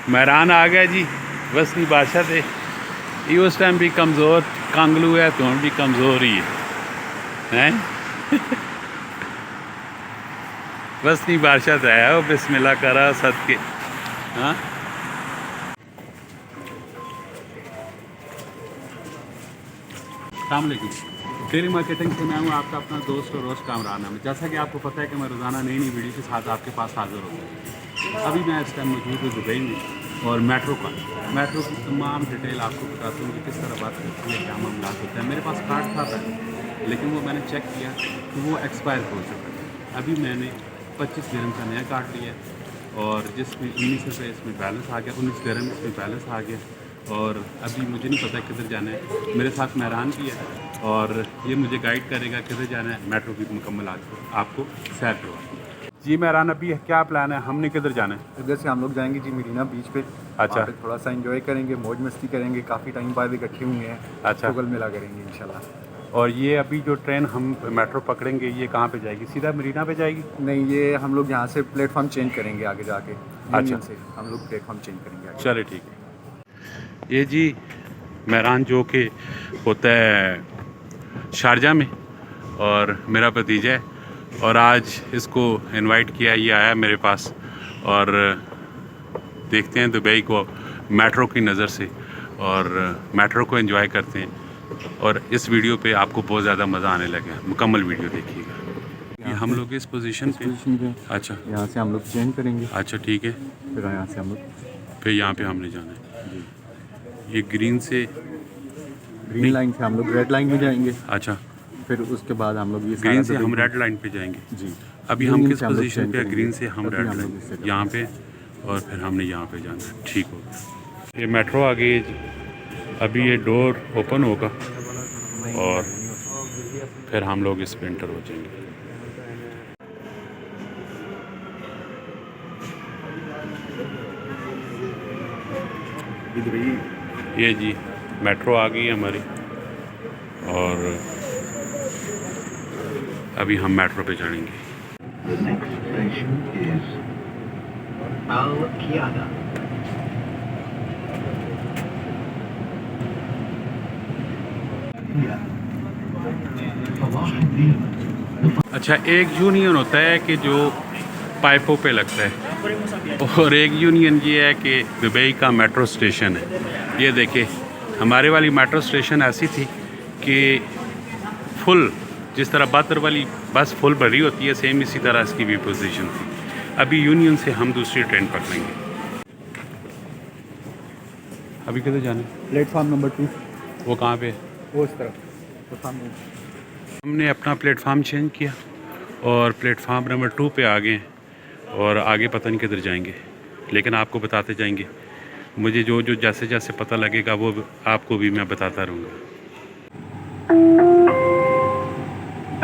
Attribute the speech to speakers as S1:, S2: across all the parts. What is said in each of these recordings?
S1: महरान आ गया जी, वसनी बादशाह थे ये उस टाइम भी कमज़ोर कांगलू है तो भी कमज़ोर ही है वसनी बादशाह तो है वो बिस्मिल्लाह करा सद के। हाँ अस्सलाम वालेकुम, डेली मार्केटिंग से मैं हूँ आपका अपना दोस्त और रोज़ कामरान है। जैसा कि आपको पता है कि मैं रोज़ाना नई नई वीडियो के साथ आपके पास हाजिर होता हूँ। अभी मैं इस टाइम मौजूद हूँ दुबई में और मेट्रो की तमाम डिटेल आपको बताता हूँ कि किस तरह बात करती है, क्या मामला होता है। मेरे पास कार्ड था पहले, लेकिन वो मैंने चेक किया तो वो एक्सपायर हो चुका है। अभी मैंने 25 दिरहम का नया कार्ड लिया और जिसमें 19 रुपये इसमें बैलेंस आ गया, 19 दिरहम इसमें बैलेंस आ गया। और अभी मुझे नहीं पता किधर जाना है। मेरे साथ महरान भी है और ये मुझे गाइड करेगा किधर जाना है। मेट्रो की मुकम्मल आपको सैर करवा। जी महरान, अभी क्या प्लान है, हमने किधर जाना है?
S2: इधर से हम लोग जाएंगे जी मरीना बीच पे।
S1: अच्छा,
S2: पे थोड़ा सा एंजॉय करेंगे, मौज मस्ती करेंगे, काफ़ी टाइम बाद इकट्ठे हुए हैं।
S1: अच्छा,
S2: गल मिला करेंगे इंशाल्लाह।
S1: और ये अभी जो ट्रेन हम मेट्रो पकड़ेंगे ये कहाँ पे जाएगी? सीधा मरीना पे जाएगी?
S2: नहीं, ये हम लोग यहाँ से प्लेटफॉर्म चेंज करेंगे आगे जाके।
S1: अच्छा,
S2: से हम लोग प्लेटफॉर्म चेंज करेंगे आगे।
S1: चले ठीक है। ये जी महरान जो कि होता है शारजा में और मेरा भतीजा है और आज इसको इनवाइट किया, ये आया मेरे पास और देखते हैं दुबई को मेट्रो की नज़र से और मेट्रो को एंजॉय करते हैं। और इस वीडियो पे आपको बहुत ज़्यादा मज़ा आने लगे, मुकम्मल वीडियो देखिएगा। ये हम लोग इस पोजीशन पे। अच्छा,
S2: यहाँ से हम लोग चेंज करेंगे।
S1: अच्छा ठीक है,
S2: फिर यहाँ से हम लोग
S1: फिर यहाँ पे हमने जाना है। ये ग्रीन
S2: लाइन से हम लोग रेड लाइन में जाएंगे।
S1: अच्छा,
S2: फिर उसके बाद हम लोग ये
S1: ग्रीन से हम रेड लाइन पे जाएंगे
S2: जी।
S1: अभी हम किस पोजीशन पे? ग्रीन से हम रेड लाइन यहाँ पे और फिर हमने यहाँ पे जाना है। ठीक हो गया, ये मेट्रो आ गई है जी। अभी ये डोर ओपन होगा और फिर हम लोग इस पे एंटर हो जाएंगे। ये जी मेट्रो आ गई है हमारी और अभी हम मेट्रो पे चढ़ेंगे। अच्छा, एक यूनियन होता है कि जो पाइपों पे लगता है और एक यूनियन ये है कि दुबई का मेट्रो स्टेशन है। ये देखिए, हमारे वाली मेट्रो स्टेशन ऐसी थी कि फुल, जिस तरह बहादुर वाली बस फुल भरी होती है, सेम इसी तरह इसकी भी पोजीशन थी। अभी यूनियन से हम दूसरी ट्रेन पकड़ेंगे। अभी किधर जाना है?
S2: Platform number 2।
S1: वो कहाँ पे?
S2: वो इस तरफ तो सामने।
S1: हमने अपना प्लेटफार्म चेंज किया और प्लेटफार्म नंबर 2 पे आ गए और आगे पता नहीं किधर जाएंगे, लेकिन आपको बताते जाएंगे। मुझे जो जो जैसे जैसे पता लगेगा वो आपको भी मैं बताता रहूँगा।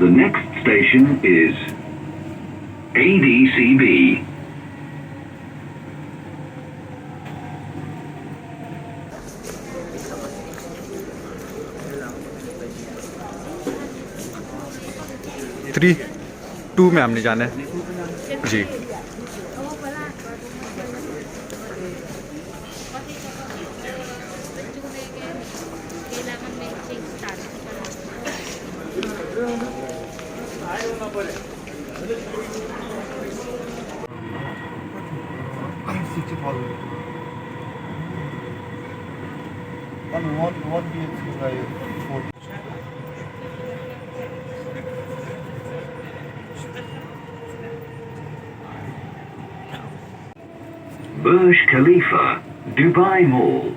S3: The next station is ADCB.
S2: Three two में हमने जाना है जी।
S3: Burj Khalifa, Dubai Mall.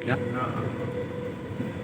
S1: क्या?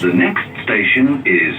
S3: The next station is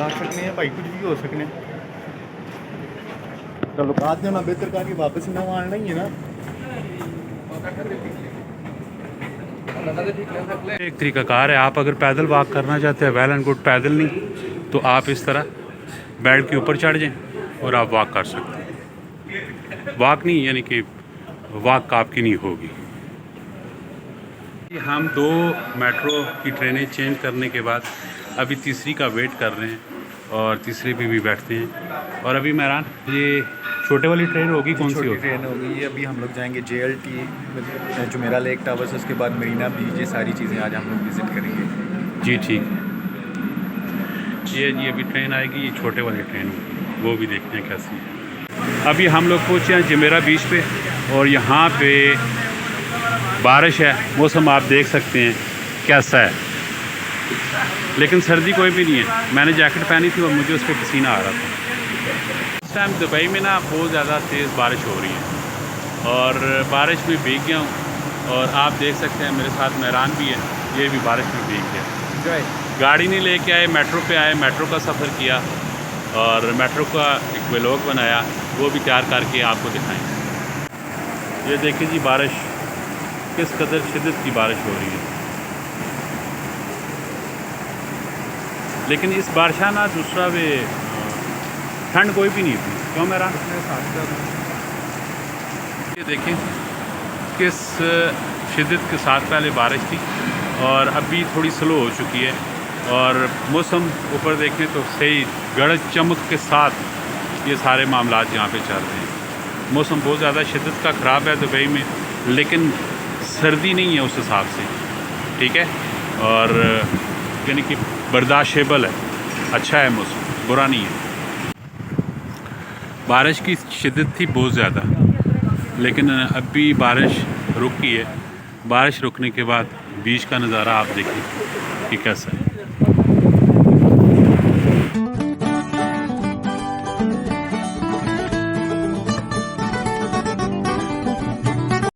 S2: आ सकते हैं भाई, कुछ भी हो सकते हैं। तल्लुकात जो ना बेहतर करके वापस ना आना ही है ना।
S1: एक तरीकाकार है, आप अगर पैदल वॉक करना चाहते हैं वेल एंड गुड, पैदल नहीं तो आप इस तरह बेड के ऊपर चढ़ जाएं और आप वॉक कर सकते हैं। वॉक नहीं यानी कि वॉक आपकी नहीं होगी। हम 2 मेट्रो की ट्रेनें चेंज करने के बाद अभी तीसरी का वेट कर रहे हैं और तीसरे पे भी बैठते हैं। और अभी मेहरान ये छोटे वाली ट्रेन होगी, कौन सी
S2: छोटी
S1: होगी?
S2: ट्रेन होगी ये। अभी हम लोग जाएंगे JLT, जुमेरा लेक टावर्स, उसके बाद मरीना बीच। ये सारी चीज़ें आज हम लोग विज़िट करेंगे।
S1: जी ठीक है। ये जी अभी ट्रेन आएगी, ये छोटे वाली ट्रेन होगी, वो भी देखते हैं कैसी है। अभी हम लोग पहुँचे हैं जुमेरा बीच पे और यहाँ पे बारिश है, मौसम आप देख सकते हैं कैसा है, लेकिन सर्दी कोई भी नहीं है। मैंने जैकेट पहनी थी और मुझे उस पर पसीना आ रहा था। इस टाइम दुबई में ना बहुत ज़्यादा तेज़ बारिश हो रही है और बारिश में भीग गया हूँ। और आप देख सकते हैं मेरे साथ मेहरान भी है, ये भी बारिश में भीग गया। गाड़ी नहीं लेके आए, मेट्रो पे आए, मेट्रो का सफ़र किया और मेट्रो का एक व्लॉग बनाया, वो भी तैयार करके आपको दिखाएंगे। ये देखिए जी बारिश किस कदर शिद्दत की बारिश हो रही है। लेकिन इस बारिश ना दूसरा वे ठंड कोई भी नहीं थी, क्यों मेरा? ये देखें किस शिद्दत के साथ पहले बारिश थी और अभी थोड़ी स्लो हो चुकी है। और मौसम ऊपर देखें तो सही गरज चमक के साथ ये सारे मामलात यहाँ पे चल रहे हैं। मौसम बहुत ज़्यादा शिद्दत का ख़राब है दुबई में, लेकिन सर्दी नहीं है उस हिसाब से, ठीक है। और यानी कि बर्दाश्तेबल है, अच्छा है मौसम, बुरा नहीं है। बारिश की शिद्दत थी बहुत ज़्यादा, लेकिन अभी बारिश रुक गई है। बारिश रुकने के बाद बीच का नज़ारा आप देखिए कि कैसा है।